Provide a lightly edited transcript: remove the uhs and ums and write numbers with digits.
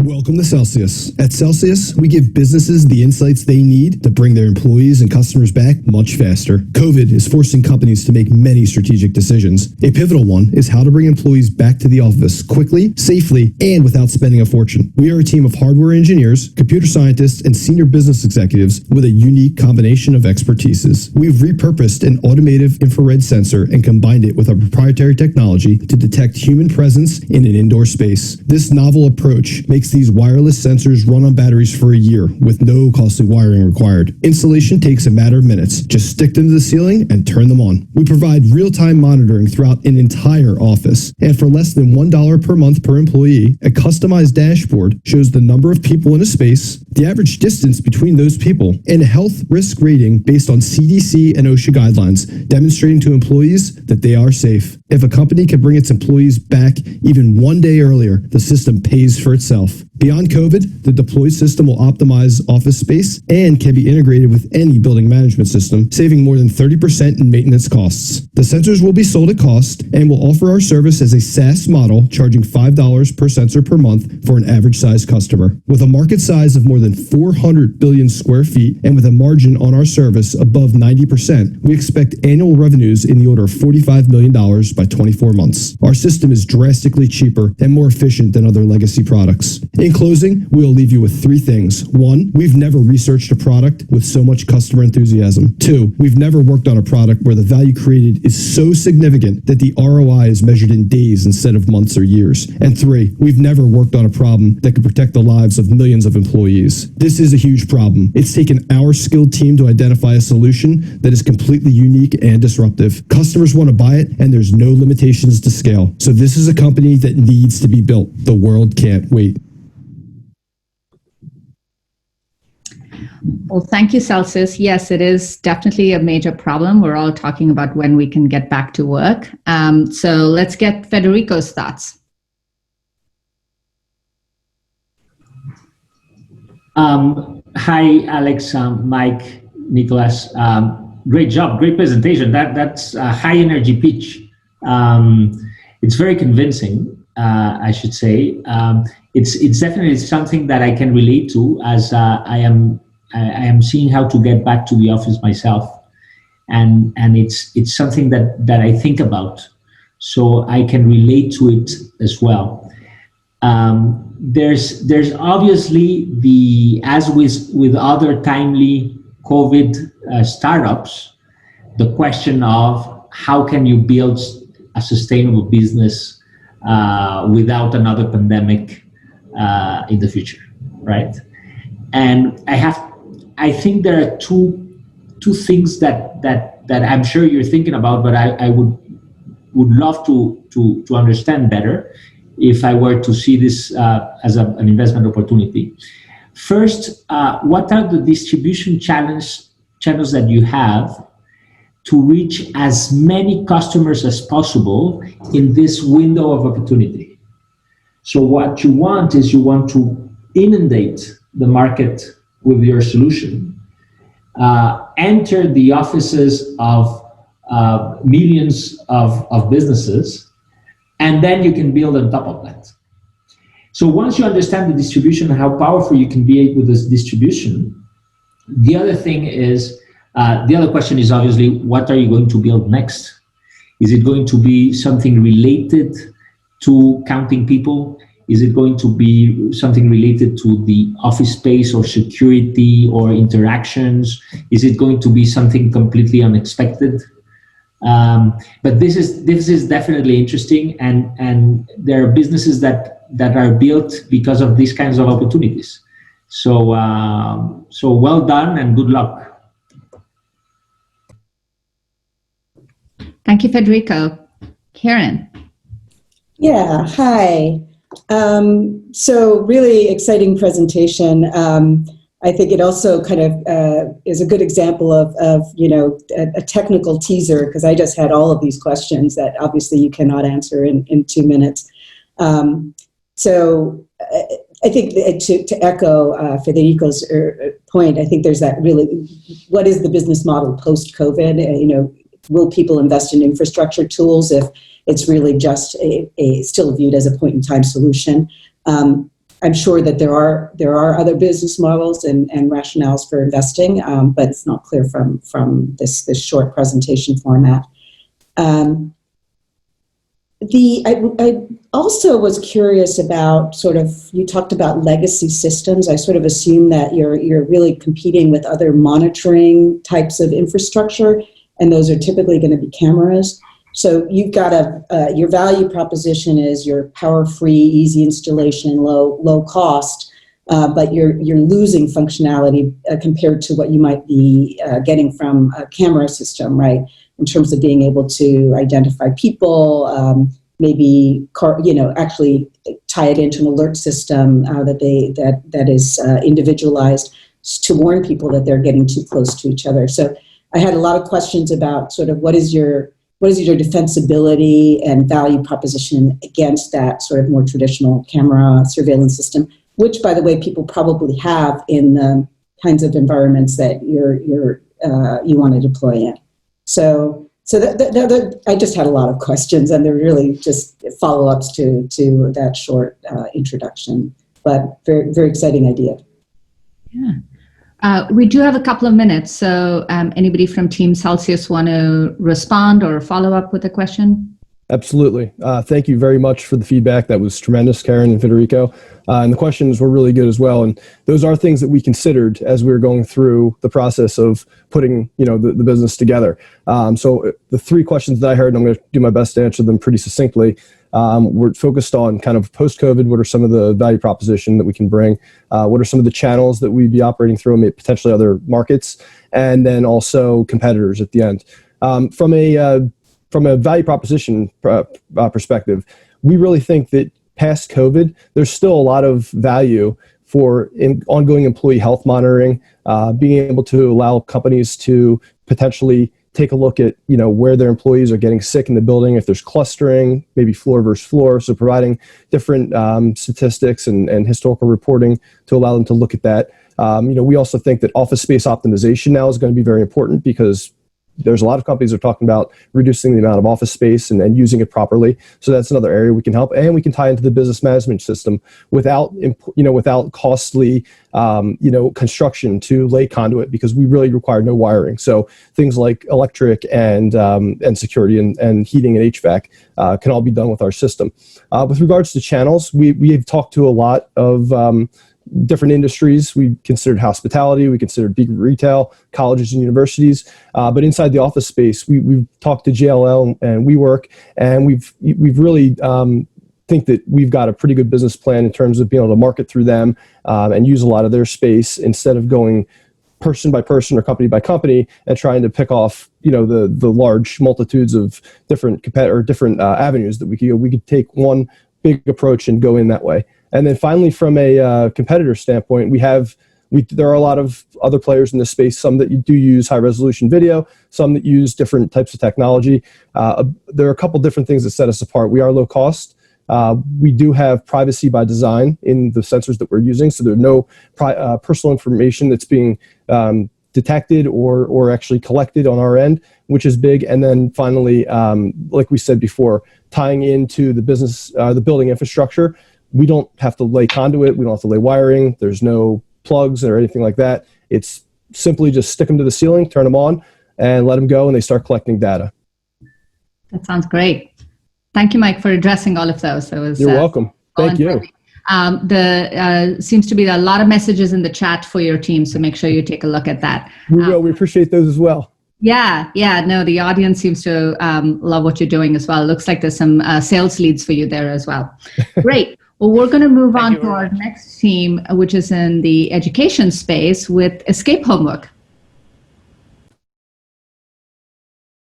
Welcome to Celsius. At Celsius, we give businesses the insights they need to bring their employees and customers back much faster. COVID is forcing companies to make many strategic decisions. A pivotal one is how to bring employees back to the office quickly, safely, and without spending a fortune. We are a team of hardware engineers, computer scientists, and senior business executives with a unique combination of expertises. We've repurposed an automated infrared sensor and combined it with our proprietary technology to detect human presence in an indoor space. This novel approach makes these wireless sensors run on batteries for a year with no costly wiring required. Installation takes a matter of minutes. Just stick them to the ceiling and turn them on. We provide real-time monitoring throughout an entire office. And for less than $1 per month per employee, a customized dashboard shows the number of people in a space, the average distance between those people, and a health risk rating based on CDC and OSHA guidelines, demonstrating to employees that they are safe. If a company can bring its employees back even one day earlier, the system pays for itself. Beyond COVID, the deployed system will optimize office space and can be integrated with any building management system, saving more than 30% in maintenance costs. The sensors will be sold at cost and will offer our service as a SaaS model, charging $5 per sensor per month for an average size customer. With a market size of more than 400 billion square feet and with a margin on our service above 90%, we expect annual revenues in the order of $45 million by 24 months. Our system is drastically cheaper and more efficient than other legacy products. In closing, we'll leave you with three things. One, we've never researched a product with so much customer enthusiasm. Two, we've never worked on a product where the value created is so significant that the ROI is measured in days instead of months or years. And three, we've never worked on a problem that could protect the lives of millions of employees. This is a huge problem. It's taken our skilled team to identify a solution that is completely unique and disruptive. Customers want to buy it, and there's no limitations to scale. So this is a company that needs to be built. The world can't wait. Well, thank you, Celsius. Yes, it is definitely a major problem. We're all talking about when we can get back to work. So let's get Federico's thoughts. Hi, Alex, Mike, Nicholas. Great job, great presentation. That's a high energy pitch. It's very convincing, I should say. It's definitely something that I can relate to, as I am seeing how to get back to the office myself, and it's something that I think about, so I can relate to it as well. There's obviously as with other timely COVID startups, the question of how can you build a sustainable business without another pandemic in the future, right? And I think there are two things that I'm sure you're thinking about, but I would love to understand better if I were to see this as an investment opportunity. First, what are the distribution channels that you have to reach as many customers as possible in this window of opportunity? So what you want is you want to inundate the market with your solution, enter the offices of millions of businesses, and then you can build on top of that. So once you understand the distribution and how powerful you can be with this distribution, the other thing is, the other question is obviously, what are you going to build next? Is it going to be something related to counting people? Is it going to be something related to the office space or security or interactions? Is it going to be something completely unexpected? But this is definitely interesting, and there are businesses that are built because of these kinds of opportunities. So well done and good luck. Thank you, Federico. Karen. Yeah, hi. So really exciting presentation. I think it also kind of is a good example of a technical teaser, because I just had all of these questions that obviously you cannot answer in 2 minutes. So I think to echo Federico's point, I think there's that really, what is the business model post-COVID? Will people invest in infrastructure tools if it's really just still viewed as a point-in-time solution? I'm sure that there are other business models and rationales for investing, but it's not clear from this short presentation format. I also was curious about you talked about legacy systems. I sort of assume that you're really competing with other monitoring types of infrastructure, and those are typically going to be cameras. So you've got your value proposition is your power-free, easy installation, low cost, but you're losing functionality compared to what you might be getting from a camera system, right? In terms of being able to identify people, maybe actually tie it into an alert system that is individualized to warn people that they're getting too close to each other. So I had a lot of questions about sort of what is your defensibility and value proposition against that sort of more traditional camera surveillance system, which, by the way, people probably have in the kinds of environments that you want to deploy in. So I just had a lot of questions, and they're really just follow-ups to that short introduction. But very, very exciting idea. Yeah. We do have a couple of minutes, so anybody from Team Celsius want to respond or follow up with a question? Absolutely. Thank you very much for the feedback. That was tremendous, Karen and Federico. And the questions were really good as well. And those are things that we considered as we were going through the process of putting, the business together. So the three questions that I heard, and I'm going to do my best to answer them pretty succinctly. We're focused on kind of post-COVID. What are some of the value proposition that we can bring? What are some of the channels that we'd be operating through, and potentially other markets? And then also competitors at the end. From a value proposition perspective, we really think that past COVID, there's still a lot of value for ongoing employee health monitoring, being able to allow companies to potentially take a look at where their employees are getting sick in the building, if there's clustering, maybe floor versus floor. So providing different statistics and historical reporting to allow them to look at that. We also think that office space optimization now is going to be very important, because there's a lot of companies that are talking about reducing the amount of office space and using it properly. So that's another area we can help, and we can tie into the business management system without costly, construction to lay conduit, because we really require no wiring. So things like electric and security and heating and HVAC can all be done with our system. With regards to channels, we've talked to a lot of different industries. We considered hospitality, we considered big retail, colleges and universities, but inside the office space, we've talked to JLL and WeWork, and we've really think that we've got a pretty good business plan in terms of being able to market through them and use a lot of their space instead of going person by person or company by company and trying to pick off the large multitudes of different avenues that we could go. We could take one big approach and go in that way. And then finally, from a competitor standpoint, there are a lot of other players in this space, some that do use high resolution video, some that use different types of technology. There are a couple different things that set us apart. We are low cost. We do have privacy by design in the sensors that we're using, so there's no personal information that's being detected or actually collected on our end, which is big. And then finally, like we said before, tying into the business, the building infrastructure. We don't have to lay conduit. We don't have to lay wiring. There's no plugs or anything like that. It's simply just stick them to the ceiling, turn them on, and let them go, and they start collecting data. That sounds great. Thank you, Mike, for addressing all of those. You're welcome. Thank you. Seems to be a lot of messages in the chat for your team, so make sure you take a look at that. We will. We appreciate those as well. Yeah. No, the audience seems to love what you're doing as well. It looks like there's some sales leads for you there as well. Great. Well, we're going to move on to our next team, which is in the education space with escape homework.